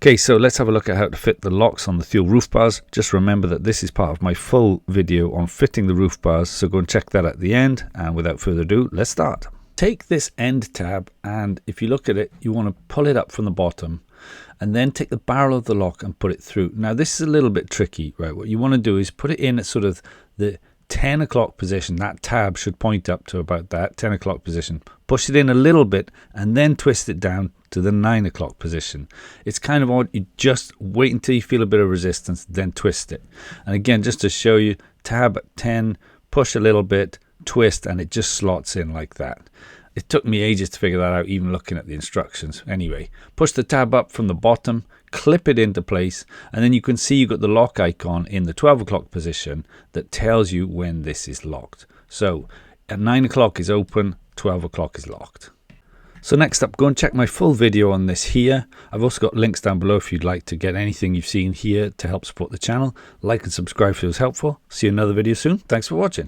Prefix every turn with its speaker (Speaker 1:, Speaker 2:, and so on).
Speaker 1: Okay, so let's have a look at how to fit the locks on the Thule roof bars. Just remember that this is part of my full video on fitting the roof bars, so go and check that at the end. And without further ado, let's start. Take this end tab, and if you look at it, you want to pull it up from the bottom and then take the barrel of the lock and put it through. Now this is a little bit tricky, right? What you want to do is put it in at sort of the 10 o'clock position. That tab should point up to about that 10 o'clock position. Push it in a little bit and then twist it down to the 9 o'clock position. It's kind of odd. You just wait until you feel a bit of resistance, then twist it. And again, just to show you, tab at 10, push a little bit, twist, and it just slots in like that. It took me ages to figure that out, even looking at the instructions. Anyway, push the tab up from the bottom, clip it into place, and then you can see you've got the lock icon in the 12 o'clock position that tells you when this is locked. So at 9 o'clock is open, 12 o'clock is locked. So next up, go and check my full video on this here. I've also got links down below if you'd like to get anything you've seen here to help support the channel. Like and subscribe if it was helpful. See you in another video soon. Thanks for watching.